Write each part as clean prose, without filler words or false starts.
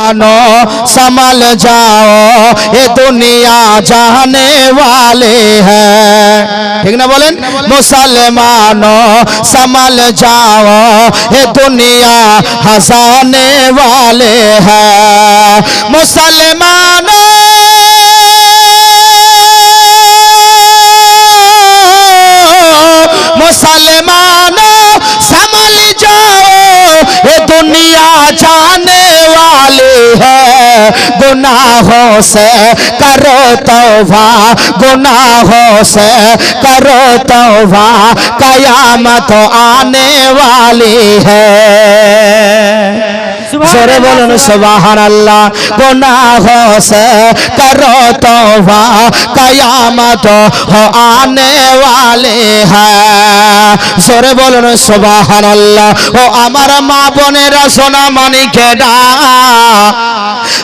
मानो संभल जाओ ये दुनिया जाने वाले हैं। ठीक ना बोलें, मुसलमानों संभल जाओ ये दुनिया हंसाने वाले हैं। मुसलमानों मुसलमानों संभल जाओ ये दुनिया जाने वाली है। गुनाहों से करो तौबा, गुनाहों से करो तौबा, कयामत आने वाली है। जोरे बोलो न सुभान अल्लाह। गुनाहों से करो तौबा, कयामत हो आने वाले हैं। जोरे बोलो न सुभान अल्लाह। ओ আমার মা বোনেরা সোনা মানিকেরা,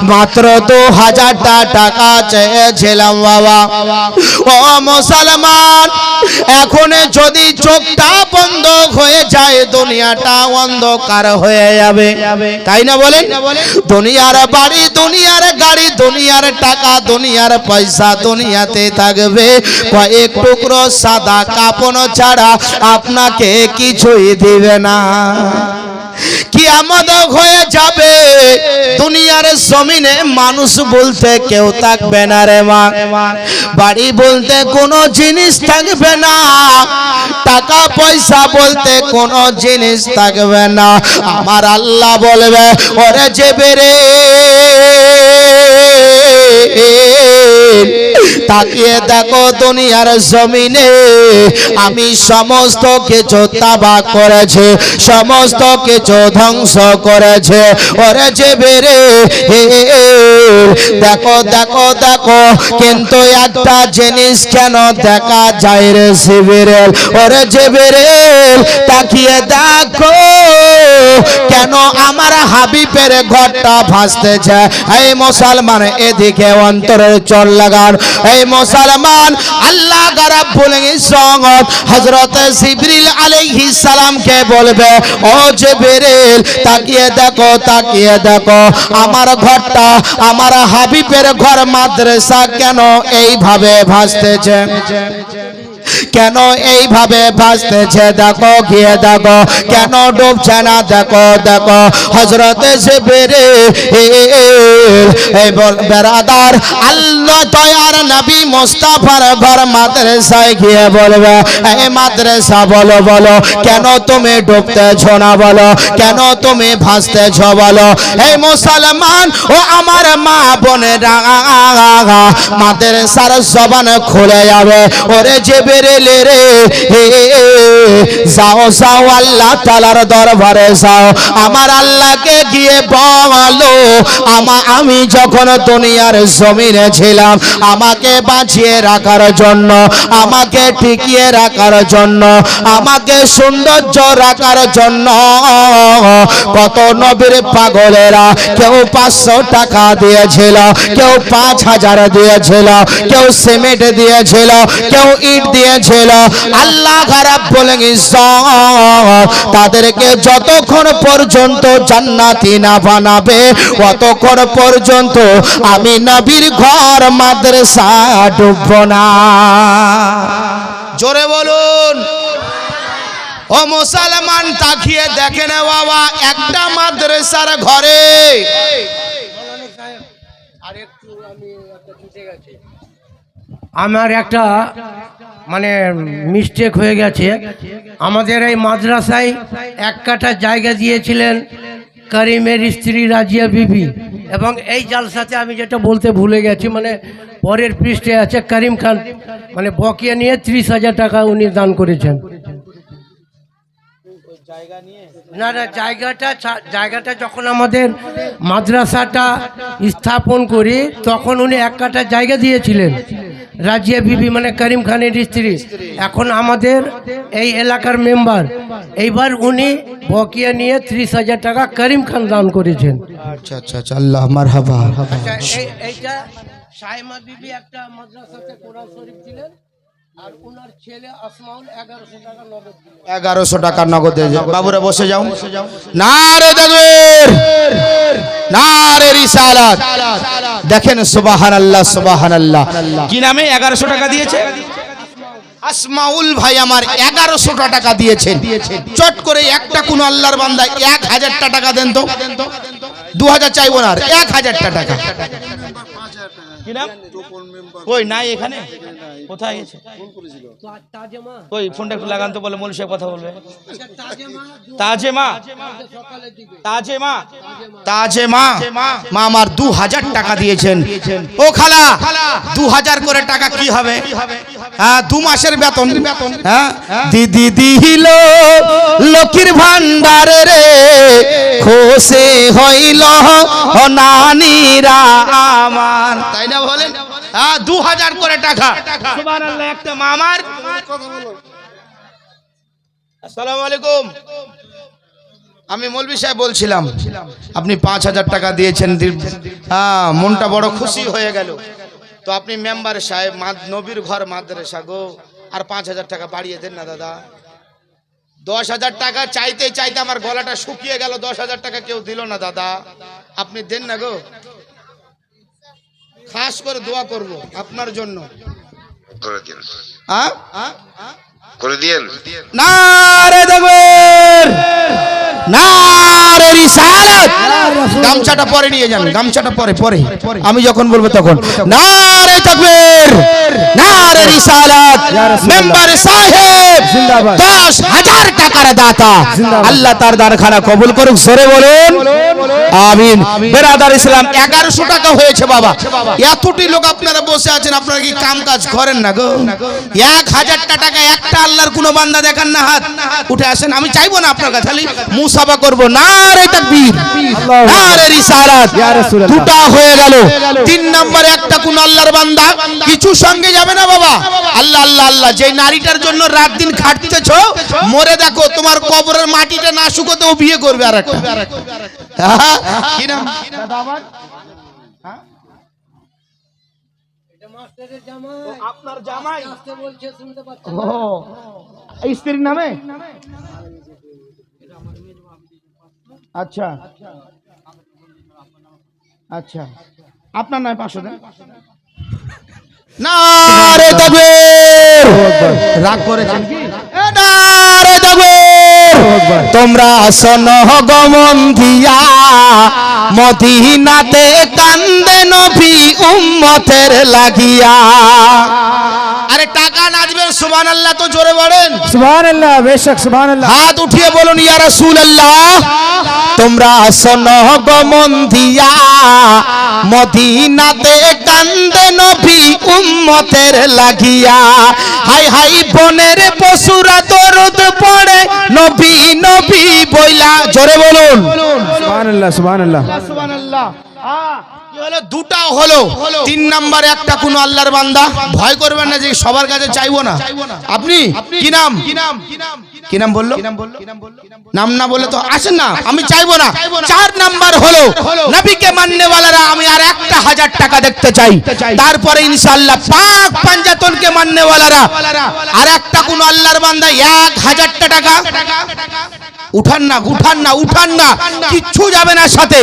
মাত্র 2000 টাকা চেয়েছিলাম বাবা। ও মুসলমান, এখন যদি চোখটা বন্ধ হয়ে যায় দুনিয়াটা অন্ধকার হয়ে যাবে, তাই না বলেন? দুনিয়ার বাড়ি, দুনিয়ার গাড়ি, দুনিয়ার টাকা, দুনিয়ার পয়সা দুনিয়াতে থাকবে, কয়েক টুকরো সাদা কাপড় ছাড়া আপনাকে কিছুই দিবে না। কিয়ামত হয়ে যাবে, দুনিয়ার জমিনে মানুষ বলতে কেউ থাকবে না রে মা। বাড়ি বলতে কোনো জিনিস থাকবে না, টাকা পয়সা বলতে কোনো জিনিস থাকবে না। আমার আল্লাহ বলবে, ওরে জিবরিল তাকিয়ে দেখো দুনিয়ার জমিনে আমি সমস্ত কিছু তাবাহ করেছি, সমস্ত কিছু ধ্বংস করেছে। ওরে জিবরিল দেখো দেখো দেখো, কিন্তু একটা জিনিস কেন দেখা যায় রে জিবরিল? ওরে জিবরিল তাকিয়ে দেখো, কেন আমার হাবিবের ঘরটা ভাসতেছে। এই মুসলমান এদিকে অন্তরের চোর লাগান। এই মুসলমান, আল্লাহ রাব্বুল ইজ্জত হযরত জিবরিল আলাইহিস সালামকে বলবে, ও জিবরিল তাকিয়ে দেখো, তাকিয়ে দেখো আমার ঘরটা, আমার হাবিবের ঘর মাদ্রাসা কেন এইভাবে ভাসতেছে, কেন এইভাবে ভাসতেছে? দেখো, গিয়ে দেখো, কেন ডুবছে না? দেখো দেখো। হযরত জিবরিল এই বেরাদার আল্লাহ দয়ার নবী মুস্তাফার ঘর মাদ্রাসায় গিয়ে বলবে, এই মাদ্রাসা বলো বলো, কেন তুমি ডুবতেছ না বলো, কেন তুমি ভাসতেছ বলো? এই মুসলমান ও আমার মা বোনেরা, মাদ্রাসার জবান খুলে যাবে। ওরে জিবরিল রে, যাও যাও আল্লাহ তাআলার দরবারে যাও, আমার আল্লাহকে গিয়ে বলো, আমি যখন দুনিয়ার জমিনে ছিলাম আমাকে বাঁচিয়ে রাখার জন্য, আমাকে টিকিয়ে রাখার জন্য, আমাকে সৌন্দর্য রাখার জন্য কত নবীর পাগলেরা কেউ 500 টাকা দিয়েছিল, কেউ 5000 দিয়েছিল, কেউ সিমেন্ট দিয়েছিল, কেউ ইট দিয়েছিল। আল্লাহ রাব্বুল ইজ্জত তাদেরকে যতক্ষণ পর্যন্ত জান্নাতি না বানাবে ততক্ষণ পর্যন্ত আমি নবীর ঘর মাদ্রাসা ডুবব না। জোরে বলুন। ও মুসলমান তাকিয়ে দেখেন বাবা, একটা মাদ্রাসার ঘরে আমার একটা মানে মিস্টেক হয়ে গেছে। আমাদের এই মাদ্রাসায় 1 কাঠা জায়গা দিয়েছিলেন করিমের স্ত্রী রাজিয়া বিবি, এবং এই জালসাতে আমি যেটা বলতে ভুলে গেছি, মানে পরের পৃষ্ঠে আছে করিম খান, মানে বকেয়া নিয়ে 30,000 টাকা উনি দান করেছেন। না না, জায়গাটা যখন আমাদের মাদ্রাসাটা স্থাপন করি তখন উনি 1 কাঠা জায়গা দিয়েছিলেন রাজিয়া বিবি, মানে করিম খানের স্ত্রী, এখন আমাদের এই এলাকার মেম্বার। এইবার উনি বকেয়া নিয়ে 30,000 টাকা করিম খান দান করেছেন। আচ্ছা আচ্ছা আচ্ছা, আল্লাহ মারহাবা। এইটা সাইমা বিবি একটা মাদ্রাসাতে কোরআন শরীফ ছিলেন, আর ওনার ছেলে আসমাউল 1100 টাকা নগদ দিল। 1100 টাকা নগদে। বাবুরা বসে যাও। নারে তাকবীর, নারে রিসালাত। দেখেন সুবহানাল্লাহ সুবহানাল্লাহ। কি নামে 1100 টাকা দিয়েছে? আসমাউল ভাই আমার 1100 টাকা দিয়েছেন। চট করে একটা কোন আল্লাহর বান্দা 1000 টাকা দেন তো। 2000 চাইবো না, 1000 টাকা। কি নাম? ওই নাই এখানে, কোথায় গেছে? তাজেমা, ওই ফোনটা একটু লাগান তো, বলে মৌলভী সাহেব কথা বলবে। আচ্ছা তাজেমা, তাজেমা, সকালের দিকে তাজেমা, তাজেমা মা আমার 2000 টাকা দিয়েছেন। ও খালা, 2000 করে টাকা কি হবে? হ্যাঁ, 2 মাসের বেতন। হ্যাঁ, দিদি দিল লক্ষ্মীর ভান্ডারে রে, খুশি হইল নানীরা আমার। তাই না বলেন? হ্যাঁ, 2000 করে টাকা। সুবহানাল্লাহ। একটা মামার। আসসালামু আলাইকুম। আমি মৌলভী সাহেব বলছিলাম, আপনি 5000 টাকা দিয়েছেন। হ্যাঁ, মনটা বড় খুশি হয়ে গেল। তো আপনি মেম্বার সাহেব, নবীর ঘর মাদ্রাসা গো, আর 5000 টাকা বাড়িয়ে দেন না দাদা। 10,000 টাকা চাইতে চাইতে আমার গলাটা শুকিয়ে গেল। 10,000 টাকা কেউ দিল না দাদা, আপনি দেন না গো। খাস করে দোয়া করব আপনার জন্য। করে দিয়েন। নারে তাকবীর, নারে রিসালাত। গামছাটা পরে নিয়ে যান, গামছাটা পরে পরে আমি যখন বলবো তখন। নারে তাকবীর, নারে রিসালাত। মেম্বার সাহেব জিন্দাবাদ। 10,000 টাকার দাতা, আল্লাহ তার দানখানা কবুল করুক। জোরে বলুন আমিন। বেরাদার ইসলাম, 1100 টাকা হয়েছে বাবা। এতটি লোক আপনারা বসে আছেন, আপনারা কি কাম কাজ করেন না গো? 1000 টাকা একটা আল্লাহর কোন বান্দা দেখান না, হাত উঠে আসেন। আমি চাইবো না আপনার কাছে, খালি মুসাফা করবো। নারে তাকবীর, নারে রিসালাত। দুটা হয়ে গেল। 3 নম্বরে একটা কোন আল্লাহর বান্দা কিছু সঙ্গে যাবে না বাবা। আল্লাহ আল্লাহ আল্লাহ, যে নারীটার জন্য রাত দিন খাটতেছো, মরে দেখো তোমার কবরের মাটিটা না শুকোতে ও বিয়ে করবে আর একটা। কি নাম দাদা আমার? এটা মাস্টারের জামাই, আপনার জামাই আসতে বলছে, শুনতে পাচ্ছেন? ও, স্ত্রীর নামে? আচ্ছা আচ্ছা, আপনার নয় 500 দেন। নারে তাকবীর। রাগ করেছেন কি? নারে তাকবীর। তোমরা শোনো গো মন দিয়া, মদিনাতে কান্দে নবী উম্মতের লাগিয়া। আরে টাকা না দিবেন সুবহানাল্লাহ তো জোরে বলেন। সুবহানাল্লাহ, বেশক সুবহানাল্লাহ। হাত উঠিয়ে বলুন ইয়া রাসূলুল্লাহ। তোমরা শোনো গো মন দিয়া, মদিনাতে কান্দে নবী উম্মতের লাগিয়া। হাই হাই বনের পশুরা দরদ পড়ে নবী নবী বইলা। জোরে বলুন সুবহানাল্লাহ সুবহানাল্লাহ। সুবহানাল্লাহ। কি হলো? দুটা হলো। 3 নম্বরে একটা কোন আল্লাহর বান্দা। ভয় করবেন না যে সবার কাছে চাইবো না। আপনি কি নাম? কি নাম বললো? নাম না বলে তো আসেন না, আমি চাইবো না। 4 নাম্বার হলো নবীকে মাননেওয়ালারা আমি আর 1000 টাকা দেখতে চাই। তারপরে ইনশাআল্লাহ পাক পাঞ্জাতনকে মাননেওয়ালারা আর একটা কোন আল্লাহর বান্দা 1000 টাকা। উঠান না, উঠান না, উঠান না, কিচ্ছু যাবে না সাথে।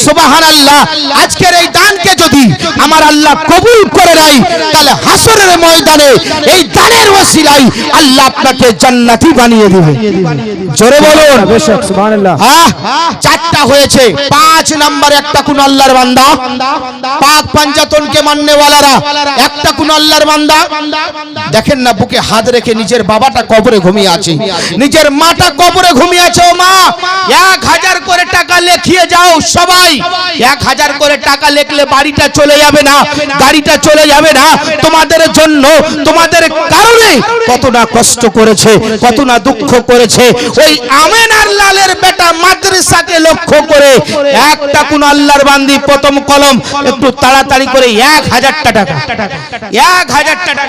সুবহানাল্লাহ। আজকের এই দানকে যদি আমার আল্লাহ কবুল করে নেয়, তাহলে হাসরের ময়দানে এই দানের ওসিলায় আল্লাহ আপনাকে জান্নাতি বানিয়ে দিবে। জোরে বলুন বেশক সুবহানাল্লাহ। হ্যাঁ, 4টা হয়েছে। 5 নম্বরে একটা কোন আল্লাহর বান্দা, পাক পাঞ্জাতনকে মাননেওয়ালারা একটা কোন আল্লাহর বান্দা। দেখেন না, বুকে হাত রেখে নিজের বাবাটা কবরে ঘুমিয়ে আছে, নিজের মাটা কবরে ঘুমিয়ে আছে। ও মা, 1000 করে টাকা লিখিয়ে যাও সবাই। 1000 করে টাকা লিখলে বাড়িটা চলে যাবে না, গাড়িটা চলে যাবে না। তোমাদের জন্য, তোমাদের কারণে কত না কষ্ট করেছে, কত না দুঃখ করেছে। ওই আমেনার লালের বেটা মাদ্রাসাকে লক্ষ্য করে একটা কোন আল্লাহর বান্দি প্রথম কলম একটু তাড়াতাড়ি করে 1000 টাকা, 1000 টাকা।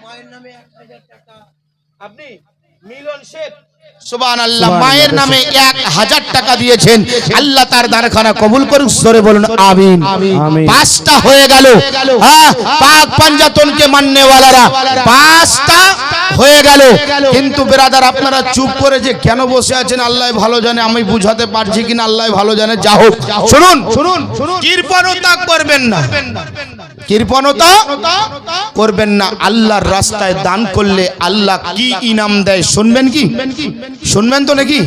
মায়ের নামে 1000 টাকা। আপনি মিলন শেখ সুবহানাল্লাহ। মায়ের নামে 1000 টাকা দিয়েছেন, আল্লাহ তার দানখানা কবুল করুন, জোরে বলুন আমিন। আমিন। 5টা হয়ে গেল। হ্যাঁ, পাক পাঞ্জাতনকে মাননেওয়ালারা 5টা হয়ে গেল। কিন্তু ব্রাদার আপনারা চুপ করে যে কেন বসে আছেন আল্লাহ ভালো জানে, আমি বুঝাতে পারছি কিনা আল্লাহ ভালো জানে। যা হোক, শুনুন, কৃপণতা করবেন না, কৃপণতা করবেন না। আল্লাহর রাস্তায় দান করলে আল্লাহ কি ইনাম দেয় শুনবেন কি? শুনবেন তো নাকি?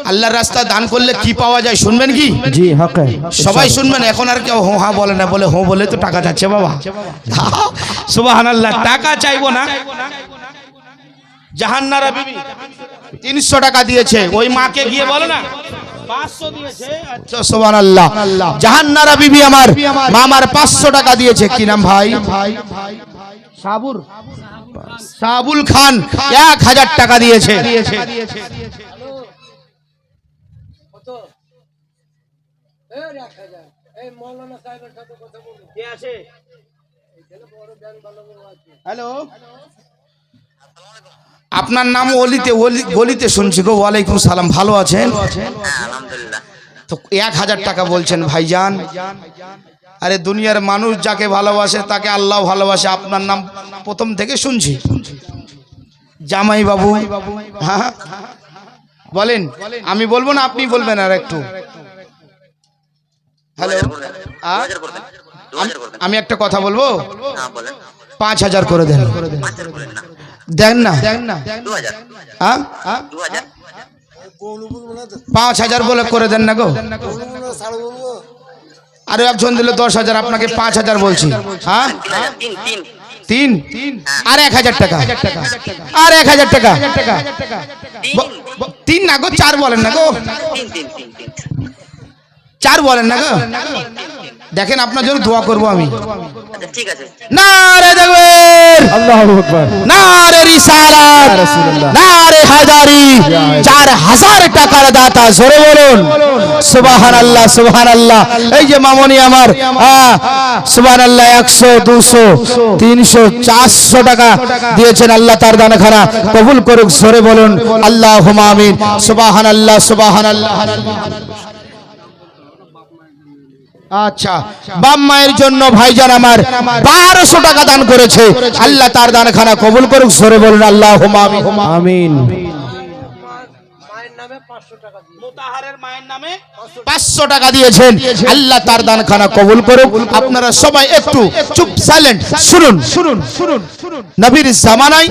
আল্লাহর রাস্তায় দান করলে কি পাওয়া যায় শুনবেন কি? জি হক है সবাই শুনবেন। এখন আর কেউ হো হা বলে না, বলে হো বলে তো টাকা যাচ্ছে বাবা। সুবহানাল্লাহ। টাকা চাইবো না। জাহান্নারা বিবি 300 টাকা দিয়েছে, ওই মাকে গিয়ে বলো না 500 দিয়েছে। আচ্ছা সুবহানাল্লাহ। জাহান্নারা বিবি আমার মা আমার 500 টাকা দিয়েছে। কি নাম ভাই? সাবুর, সাবুল খান 1000 টাকা দিয়েছে। হ্যালো, আপনার নাম অলিতে গলিতে শুনছি গো। ওয়ালাইকুম সালাম, ভালো আছেন? আলহামদুলিল্লাহ। তো 1000 টাকা বলছেন ভাইজান। আরে দুনিয়ার মানুষ যাকে ভালোবাসে তাকে আল্লাহ ভালোবাসে। আপনার নাম প্রথম থেকে শুনছি, জামাই বাবু। হ্যাঁ বলেন, আমি বলবো না আপনি বলবেন? আর একটু হ্যালো, 2000 করবেন, 2000 করবেন। আমি একটা কথা বলবো, হ্যাঁ বলেন। 5000 করে দেন। 5000 করেন না, দেন না? 2000, হ্যাঁ 2000। 5000 বলে করে দেন না গো। আরে একজন দিলে 10,000, আপনাকে 5000 বলছি। হ্যাঁ 3, 3 আর 1000 টাকা, আর 1000 টাকা। 3 না গো, 4 বলেন না গো, 3, 4 বলেন না গো। দেখেন আপনার জন্য দোয়া করবো আমি। আচ্ছা ঠিক আছে। নারে তাকবীর, আল্লাহু আকবার নারে রিসালাত, রাসূলুল্লাহ। নারে হায়দারি। 4000 টাকার দাতা, জোরে বলুন সুবহানাল্লাহ, সুবহানাল্লাহ। এই যে মামনি আমার, সুবহানাল্লাহ, 100, 200, 300, 400 টাকা দিয়েছেন। আল্লাহ তার দানখানা কবুল করুক, জোরে বলুন আল্লাহুম্মা আমিন। সুবহানাল্লাহ, সুবহানাল্লাহ। আচ্ছা, বাপ মায়ের জন্য ভাইজান আমার 1200 টাকা দান করেছে। আল্লাহ তার দানখানা কবুল করুক, জোরে বলুন আল্লাহুম্মা আমিন। আমিন। মায়ের নামে 500 টাকা দিয়ে মোতাহারের মায়ের নামে 500 টাকা দিয়েছেন। আল্লাহ তার দানখানা কবুল করুক। আপনারা সবাই একটু চুপ, সাইলেন্ট শুনুন, শুনুন, শুনুন। নবীর জামানায়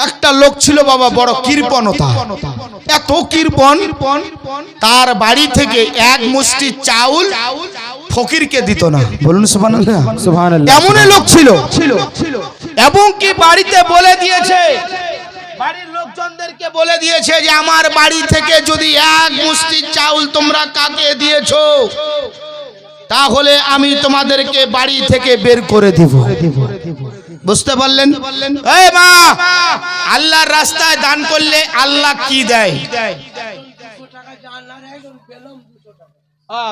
একটা লোক ছিল বাবা, বড় কৃপণতা, এত কৃপণ, তার বাড়ি থেকে এক মুষ্টি চাউল ফকিরকে দিত না। বলুন সুবহানাল্লাহ, সুবহানাল্লাহ। এমনই লোক ছিল। এবং কি বাড়িতে বলে দিয়েছে, বাড়ির লোকজনদেরকে বলে দিয়েছে যে আমার বাড়ি থেকে যদি এক মুষ্টি চাউল তোমরা কাকে দিয়েছো তাহলে আমি তোমাদেরকে বাড়ি থেকে বের করে দিব। বুঝতে পারলেন? এই মা, আল্লাহর রাস্তায় দান করলে আল্লাহ কি দেয়?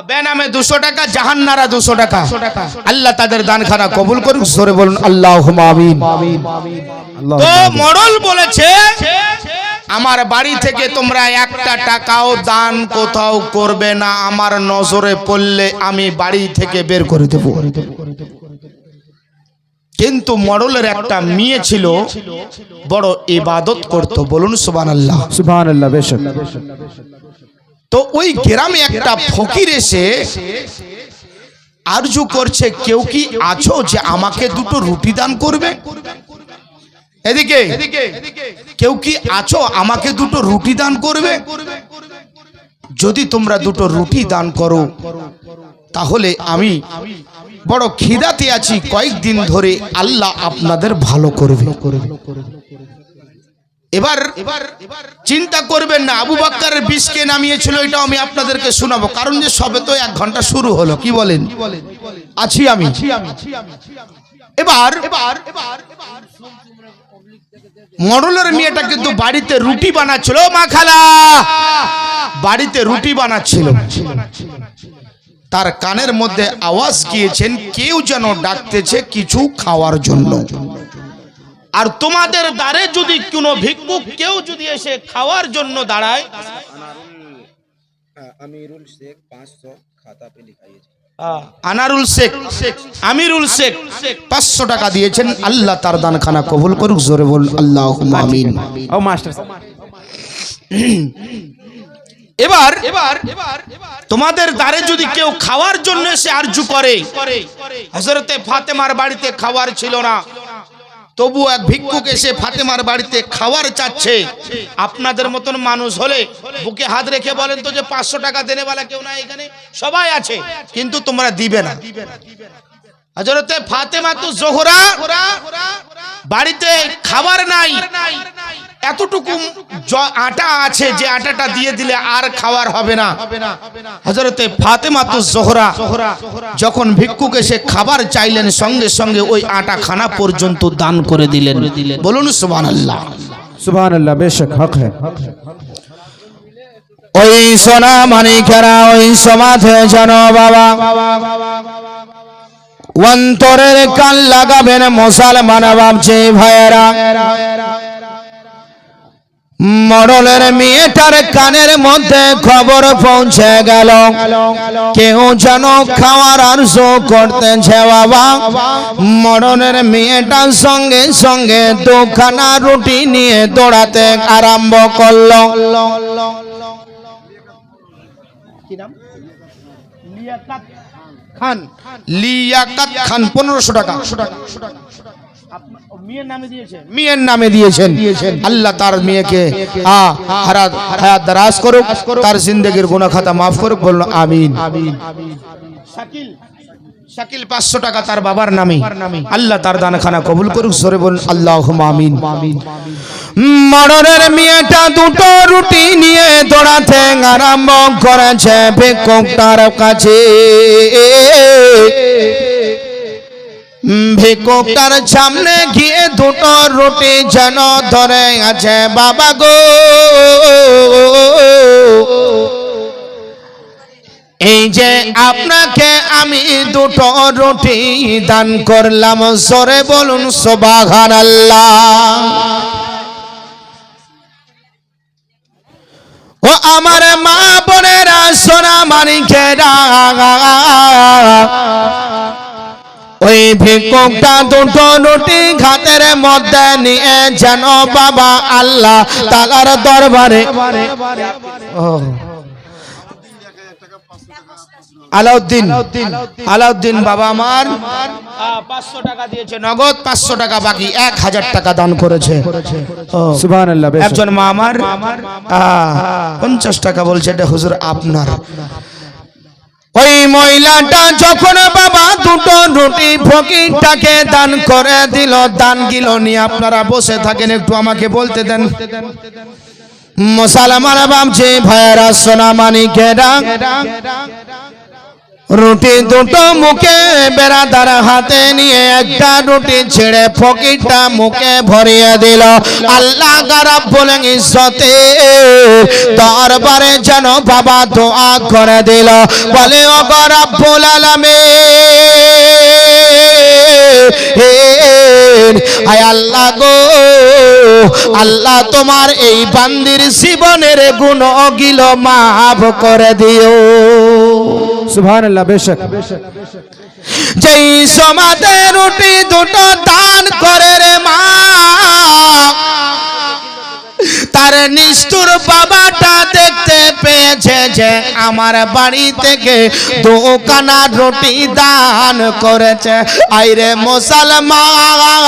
বেনামে 200 টাকা, জাহান্নারা 200 টাকা। আল্লাহ তাদের দানখানা কবুল করুক, জোরে বলুন আল্লাহুম্মা আমিন। তো মডল বলেছে আমার বাড়ি থেকে তোমরা একটা টাকাও দান কোথাও করবে না, আমার নজরে পড়লে আমি বাড়ি থেকে বের করে দেব। কিন্তু মডলের একটা মেয়ে ছিল, বড় ইবাদত করত। বলুন সুবহানাল্লাহ, সুবহানাল্লাহ। বেশক। তো ওই গ্রামে একটা ফকির এসে আরজু করছে, কেউ কি আছো যে আমাকে দুটো রুটি দান করবে? এদিকে কেউ কি আছো আমাকে দুটো রুটি দান করবে? যদি তোমরা দুটো রুটি দান করো তাহলে আমি বড় খিদাতে আছি, কয়েকদিন ধরে আল্লাহ আপনাদের ভালো করবে। এবার চিন্তা করবেন না, আবু বকরের বিষকে নামিয়েছিল, এটা আমি আপনাদেরকে শোনাবো, কারণ যে সবে তো 1 ঘন্টা শুরু হলো। কি বলেন? আছি আমি। এবার মডলের মেয়েটা কিন্তু বাড়িতে রুটি বানাচ্ছিল। মা খালা বাড়িতে রুটি বানাচ্ছিল, তার কানের মধ্যে আওয়াজ গিয়েছেন কেউ যেন ডাকতেছে কিছু খাওয়ার জন্য। আর তোমাদের দ্বারে যদি কোনো ভিক্ষুক কেউ যদি এসে খাওয়ার জন্য দাঁড়ায়, আমিরুল শেখ 500 খাতা पे लिखाइए। আনারুল শেখ আমিরুল শেখ 500 টাকা দিয়েছেন। আল্লাহ তার দানখানা কবুল করুক, জোরে বল আল্লাহুম্মা আমিন। ও মাস্টার এবার তোমাদের দ্বারে যদি কেউ খাওয়ার জন্য এসে আরজু করে, হযরতে ফাতেমার বাড়িতে খাওয়ার ছিল না, তবু এক ভিক্ষুক এসে ফাতেমার বাড়িতে খাওয়ার চাচ্ছে, আপনাদের মতন মানুষ হলে বুকে হাত রেখে বলেন তো যে 500 টাকা দেনেওয়ালা কেউ না এখানে? সবাই আছে, কিন্তু তোমরা দিবে না। হযরতে ফাতেমা তো জোহরা বাড়িতে খাবার নাই, এতটুকু আটা আছে যে আটাটা দিয়ে দিলে আর খাওয়ার হবে না। হযরতে ফাতেমা তো জোহরা যখন ভিক্ষুক এসে খাবার চাইলেন, সঙ্গে সঙ্গে ওই আটা খানা পর্যন্ত দান করে দিলেন। বলুন সুবহানাল্লাহ। সুবহানাল্লাহ, বেশক হক है। ওই সোনা মানিকেরা ওই সমাধে জানো বাবা, অন্তরের কান লাগাবেন মুসলমান বাপজি ভাইয়েরা। মডলের মেয়েটার কানের মধ্যে খবর পৌঁছে গেল, কেউ যেন খাওয়ার আরজু করতেছে বাবা। মডলের মেয়েটার সঙ্গে সঙ্গে দুখানা রুটি নিয়ে দৌড়াতে আরম্ভ করলো। খান লিয়াকাত খান 1500 টাকা মেয়ের নামে দিয়েছেন। আল্লাহ তার মেয়েকে হায়াত দারাজ করুক, তার জিন্দেগির গুনাহ খাতা মাফ করুক, বলুন আমিন। শাকিল 500 টাকা তার বাবার নামে, আল্লাহ তার দানখানা কবুল করুক, জোরে বলুন আল্লাহুম্মা আমিন। মরণের মেয়েটা দুটো রুটি নিয়ে দৌড়াতে আরম্ভ করেছে ভিক্ষুকটার কাছে। ভিক্ষুকটার সামনে গিয়ে দুটো রুটি যেন ধরে আছে, বাবা গো এই যে আপনাকে আমি দুটো রুটি দান করলাম, জোরে বলুন সুবহানাল্লাহ। ও আমার মা বোনেরা, সোনা মানিকেরা, ওই ভিক্ষুকটা দুটো রুটি হাতের মধ্যে নিয়ে যেন বাবা আল্লাহ তাআলার দরবারে আলাউদ্দিন বাবা আমার 500 টাকা দিয়েছে নগদ, 500 টাকা বাকি, 1000 টাকা দান করেছে। সুবহানাল্লাহ, বেশক। একজন মা আমার 50 টাকা বলছে, এটা হুজুর আপনার। ওই মহিলাটা যখন বাবা দুটো রুটি ফকিরটাকে দান করে দিল, দানগুলো নিয়ে আপনারা বসে থাকেন, একটু আমাকে বলতে দেন। মুসলমান বাপজি ভাইয়েরা, সোনা মানিকেরা, রুটি দুটো মুখে বেরাদার হাতে নিয়ে একটা রুটি ছেড়ে ফকিরটা মুখে ভরিয়ে দিল। আল্লাহ রাব্বুল ইজ্জতে দরবারে যেন বাবা দোয়া করে দিল, বলে ও রাব্বুল আলামিন, আয় আল্লাহ গো, আল্লাহ তোমার এই বান্দির জীবনের গুনাহগুলো মাফ করে দিও। সুবহানাল্লাহ, বেশক। যেই সমাজে রুটি দুটো দান করে রে মা, তার নিষ্ঠুর বাবাটা দেখতে পেয়েছে যে আমার বাড়ি থেকে দুখানা রুটি দান করেছে। আইরে মুসলমান,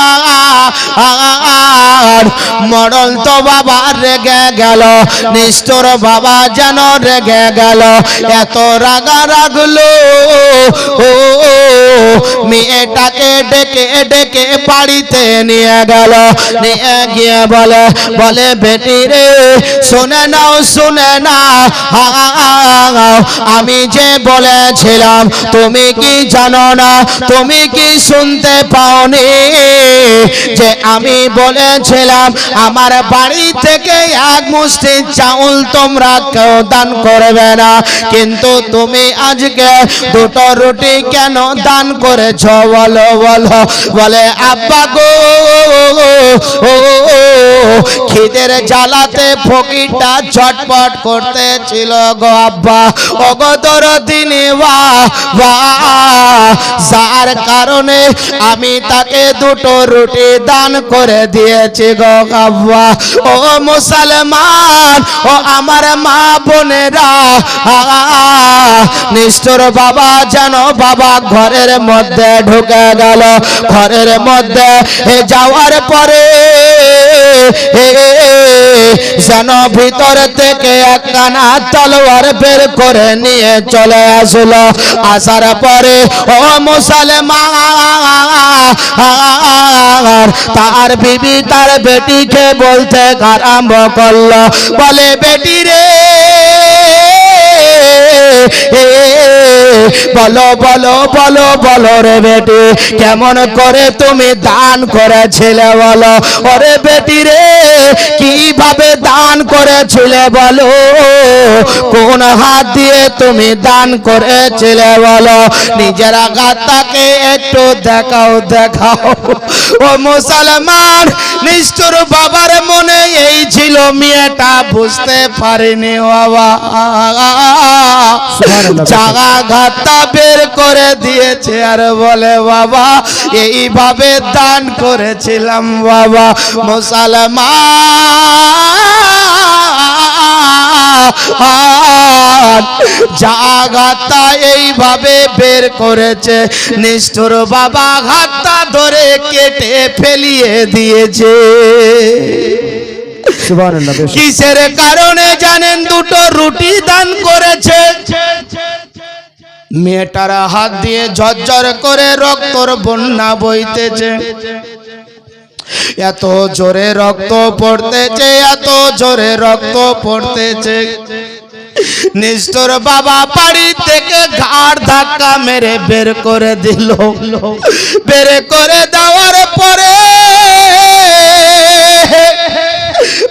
মরল তো বাবা রেগে গেল, নিষ্ঠুর বাবা যেন রেগে গেল, এত রাগা রাগলো ও মেয়েটাকে ডেকে ডেকে বাড়িতে নিয়ে গেল। নিয়ে গিয়ে বলে বেটি রে, শুনে না। আমি যে বলেছিলাম তুমি কি জানো না, তুমি কি শুনতে পাওনি যে আমি বলেছিলাম আমার বাড়ি থেকে এক মুষ্টি চাউল তোমরা কেউ দান করবে না, কিন্তু তুমি আজকে দুটো রুটি কেন দান করেছো বলো বলো। বলে আব্বা গো খিদের জ্বালাতে ফকিরটা ছটপট করতেছিল গো আব্বা। ও গো দরদিনী যার কারণে আমি তাকে দুটো রুটি দান করে দিয়েছি গো আব্বা। ও মুসলমান, ও আমার মা বোনেরা, নিষ্ঠুর বাবা যেন বাবা ঘরের মধ্যে ঢুকে গেল। ঘরের মধ্যে যাওয়ার পরে যেন ভিতর থেকে একখানা তলোয়ার বের করে নিয়ে চলে আসলো। আসার পরে ও মুসলমান তার বিবি তার বেটিকে বলতে আরম্ভ করলো, বলে বেটি রে বলো বলো বলো বলো রে বেটি, কেমন করে তুমি দান করেছিলে বলো। ওরে বেটি রে কিভাবে দান করেছিলে বলো, কোন হাত দিয়ে তুমি দান করেছিলে বলো। নিজের গাতাকে একটু দেখাও দেখাও। ও মুসলমান, নিষ্ঠুর বাবার মনে এই ছিল, মেয়েটা বুঝতে পারেনি বাবা। জাগা ঘাতা বের করে দিয়েছে আর বলে বাবা এইভাবে দান করেছিলাম বাবা। মুসলমান জাগাতা এইভাবে বের করেছে, নিষ্ঠুর বাবা হাতটা ধরে কেটে ফেলিয়ে দিয়েছে। সুবহানাল্লাহ বেশক। কিসের কারণে জানেন? দুটো রুটি দান করেছে। মেয়েটার হাত দিয়ে ঝরঝর করে রক্তর বন্যা বইতেছে, এত জোরে রক্ত পড়তেছে, এত জোরে রক্ত পড়তেছে। নিষ্ঠুর বাবা বাড়ি থেকে ঘাড় ধাক্কা মেরে বের করে দিল। বের করে দেওয়ার পরে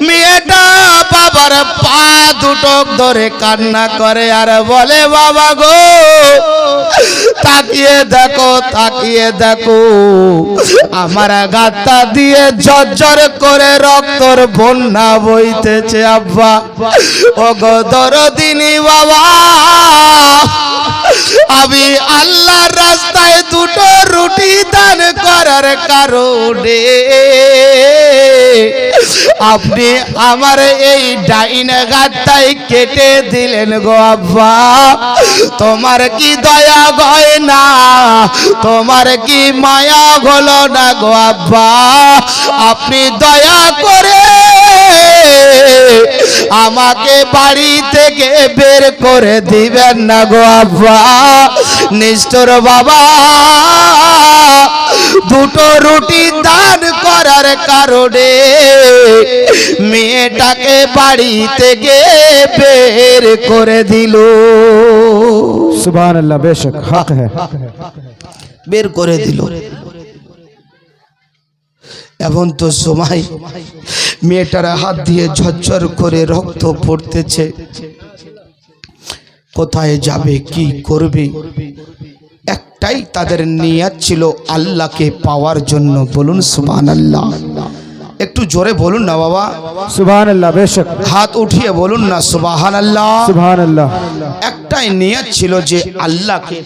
মেয়েটা বাবার পা দুটো ধরে কান্না করে আর বলে বাবা গো তাকিয়ে দেখো, তাকিয়ে দেখো, আমার গাতা দিয়ে ঝরঝর করে রক্তর বন্যা বইতেছে আব্বা। ও গো দরদিনী বাবা, আমি আল্লাহর রাস্তায় দুটো রুটি দান করার কারণে আপনি আমার এই ডাইন গাতাই কেটে দিলেন গো আব্বা। তোমার কি দয়া হয় না, তোমার কি মায়া হলো না গো আব্বা? আপনি দয়া করে আমাকে বাড়ি থেকে বের করে দিবেন না গো আব্বা। নিষ্ঠুর বাবা দুটো রুটি দান করার কারণে মেয়েটাকে বাড়ি থেকে বের করে দিল। সুবহানাল্লাহ বেশক হক है। বের করে দিল। এমন তো সময় মেয়েটার হাত দিয়ে ঝরঝর করে রক্ত পড়তেছে, কোথায় যাবে, কি করবে? একটাই তাদের নিয়ত ছিল আল্লাহকে পাওয়ার জন্য। বলুন সুবহানাল্লাহ। একটু জোরে বলুন না বাবা, সুবহানাল্লাহ বেশক। হাত উঠিয়ে বলুন না সুবহানাল্লাহ। সুবহানাল্লাহ। একটাই নিয়ত ছিল যে আল্লাহকে।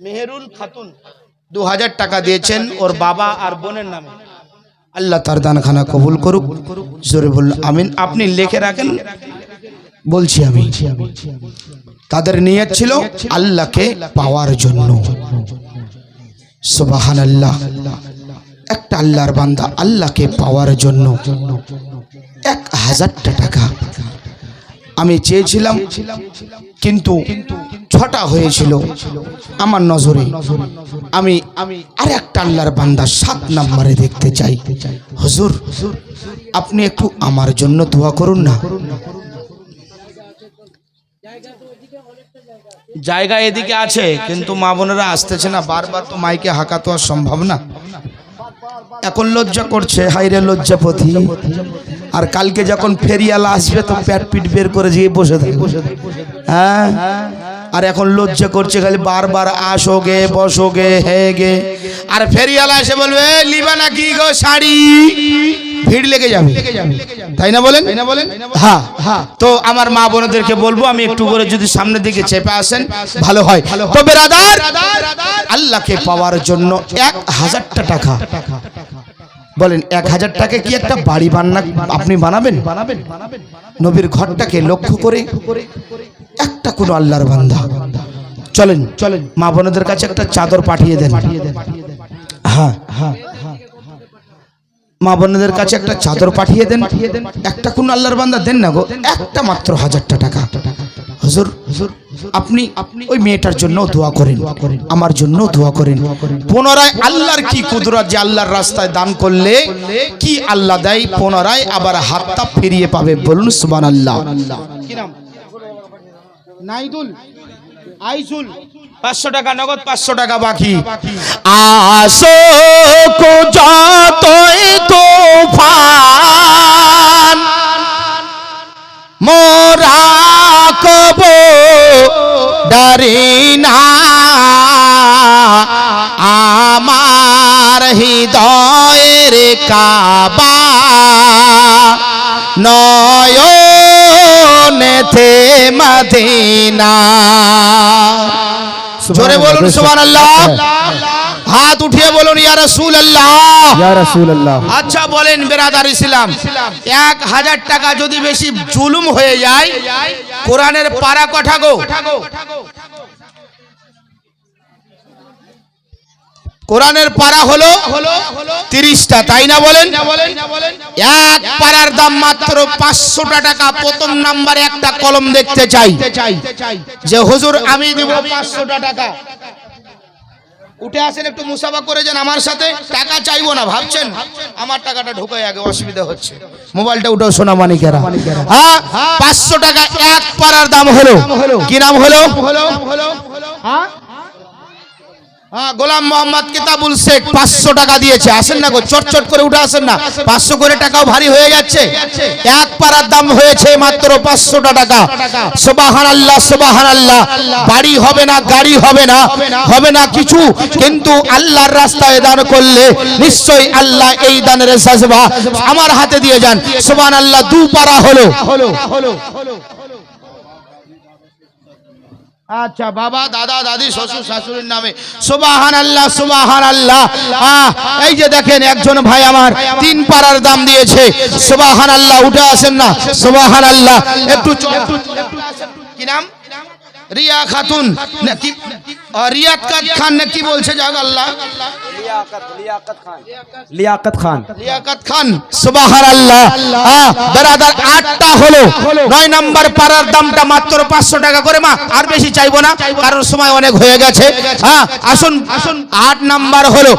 মেহেরুল খাতুন 2000 টাকা দিয়েছেন ওর বাবা আর বোনের নামে। আল্লাহ তার দানখানা কবুল করুক। জোরে বলুন আমিন। আপনি লিখে রাখেন, বলছি আমি। তাদের নিয়ত ছিল আল্লাহকে পাওয়ার জন্য। সুবহানাল্লাহ। একটা আল্লাহর বান্দা আল্লাহকে পাওয়ার জন্য 1000 টাকা আমি চেয়েছিলাম কিন্তু 6টা হয়েছিল আমার নজরে। আমি আর একটা আল্লাহর বান্দা 7 নম্বরে দেখতে চাই। হুজুর আপনি একটু আমার জন্য দোয়া করুন না। জায়গা এদিকে আছে কিন্তু মা বোনেরা আসতেছে না, বারবার তো মাইকে হাঁকা তো আর সম্ভব না। এখন লজ্জা করছে, হাইরে লজ্জাপতি। আর কালকে যখন ফেরিয়ালা আসবে তো পেট পিট বের করে গিয়ে বসে থাকবে। হ্যাঁ, আর এখন লজ্জা করছে, খালি বারবার আসোগে বসোগে হে গে। আর ফেরিয়ালা এসে বলবে লিবা নাকি গো শাড়ি, ভিড় লেগে যাবে, তাই না বলেন? হ্যাঁ হ্যাঁ। তো আমার মা বোনদেরকে বলবো আমি একটু করে যদি সামনের দিকে চেপে আসেন ভালো হয়। তো বেরাদার, আল্লাহকে পাওয়ার জন্য 1000টা টাকা, বলেন 1000 টাকা কি একটা বাড়ি আপনি বানাবেন? নবীর ঘরটাকে লক্ষ্য করে একটা কোনো আল্লাহর বান্দা চলেন মা বোনদের কাছে একটা চাদর পাঠিয়ে দেন। হ্যাঁ হ্যাঁ, মা বোনদের কাছে একটা চাদর পাঠিয়ে দেন। একটা কোন আল্লাহর বান্দা দেন না গো, একটা মাত্র 1000টা টাকা। হুজুর আপনি ওই মেয়েটার জন্য দোয়া করেন, আমার জন্য দোয়া করেন। পুনরায় আল্লাহর কি কুদরত যে আল্লাহর রাস্তায় দান করলে কি আল্লাহ দেয়, পুনরায় আবার হাতটা ফিরিয়ে পাবে। বলুন সুবহানাল্লাহ। কি নাম? নাইদুল, আইজুল। 500 টাকা নগদ, 500 টাকা বাকি। আসো যতই তুফান মোরা কব ডারি না, আমার হৃদয়ের কাবা নয়নেতে মদিনা। জোরে বলুন সুবহানাল্লাহ। হাত উঠিয়ে বলুন ইয়া রাসূলুল্লাহ, ইয়া রাসূলুল্লাহ। আচ্ছা বলেন বেরাদার ইসলাম, 1000 টাকা যদি বেশি জুলুম হয়ে যায়, কোরআনের পারা কটা গো? কোরআনের পারা হলো 30টা, তাই না বলেন? এক পারার দাম মাত্র 500 টাকা। প্রথম নাম্বারে একটা কলম দেখতে চাই যে হুজুর আমি দিব 500 টাকা। উঠে আসেন, একটু মুসাফা করে যান আমার সাথে। টাকা চাইবো না, ভাবছেন আমার টাকাটা ঢোকাই আগে, অসুবিধা হচ্ছে। মোবাইলটা উঠাও সোনা মানিকেরা। হ্যাঁ, 500 টাকা এক পারার দাম হলো। কি নাম হলো? হ্যাঁ, গোলাম মোহাম্মদ কিতাবুল শেখ 500 টাকা দিয়েছে। আসেন না গো, চটচট করে উঠে আসেন না, 500 করে টাকাও ভারী হয়ে যাচ্ছে। এক পারার দাম হয়েছে মাত্র 500 টাকা। সুবহানাল্লাহ সুবহানাল্লাহ। বাড়ি হবে না, গাড়ি হবে না, হবে না কিছু, কিন্তু আল্লাহর রাস্তায় দান করলে নিশ্চয়ই আল্লাহ এই দানের সাজবা আমার হাতে দিয়ে যান। সুবহানাল্লাহ। 2 পারা হলো। আচ্ছা, বাবা দাদা দাদি শ্বশুর শাশুড়ির নামে সুবহানাল্লাহ সুবহানাল্লাহ। এই যে দেখেন একজন ভাই আমার 3 পারার দাম দিয়েছে। সুবহানাল্লাহ। উঠে আসেন না, সুবহানাল্লাহ। একটু কি নাম? রিয়া খাতুন নাকি রিয়াত খান নাকি বলছে? যাক আল্লাহ, লিয়াকত খান। লিয়াকত খান। সুবহানাল্লাহ। বেরাদার 8টা হলো। 9 নাম্বার পারার দামটা মাত্র 500 টাকা করে। মা আর বেশি চাইবো না, কারণ সময় অনেক হয়ে গেছে। হ্যাঁ, আসুন 8 নাম্বার হলো।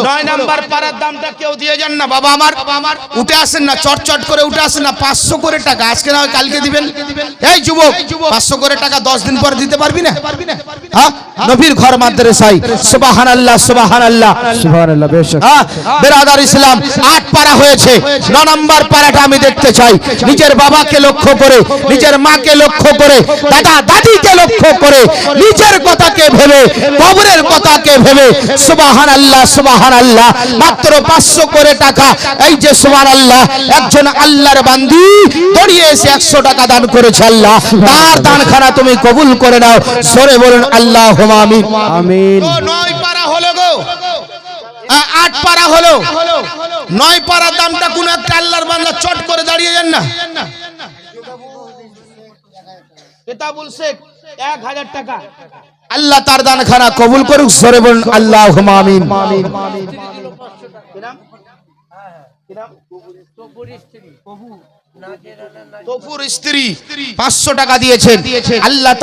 9 নাম্বার পারার দামটা কেউ দিয়ে যান না বাবা আমার। উঠে আসেন না, চটচট করে উঠে আসেন না। 500 করে টাকা, আজকে না হয় কালকে দিবেন। এই যুবক, 500 করে টাকা 10 দিন পর দিতে পারবি না? হ্যাঁ, নবীর ঘর মাদ্রাসায়। সুবহানাল্লাহ সুবহানাল্লাহ সুবহানাল্লাহ। বেশক বেরাদার ইসলাম 8 পারা হয়েছে। 9 নাম্বার পারাটা আমি দেখতে চাই। নিজের বাবাকে লক্ষ্য করে, নিজের মাকে লক্ষ্য করে, দাদা দাদিকে লক্ষ্য করে, নিজের কথাকে ভেবে, কবরের কথাকে ভেবে। সুবহানাল্লাহ সুবহানাল্লাহ। মাত্র 500 করে টাকা। এই যে সুবহানাল্লাহ, একজন আল্লাহর বান্দি দড়িয়ে এসে 100 টাকা দান করেছে। আল্লাহ তার দানখানা তুমি কবুল করে নাও। জোরে বলুন আল্লাহুম্মা আমিন। আমিন। 9 পারা হলো গো, 8 পারা হলো। 9 পারার দামটা কোন একটা আল্লাহর বান্দা চট করে দাঁড়িয়ে যান না। কিতাবুল শেখ 1000 টাকা। আল্লাহ তার দানখানা কবুল করুক। জোরে বলুন আল্লাহুম্মা আমিন। তফুর স্ত্রী 500 টাকা দিয়েছেন। আল্লাহ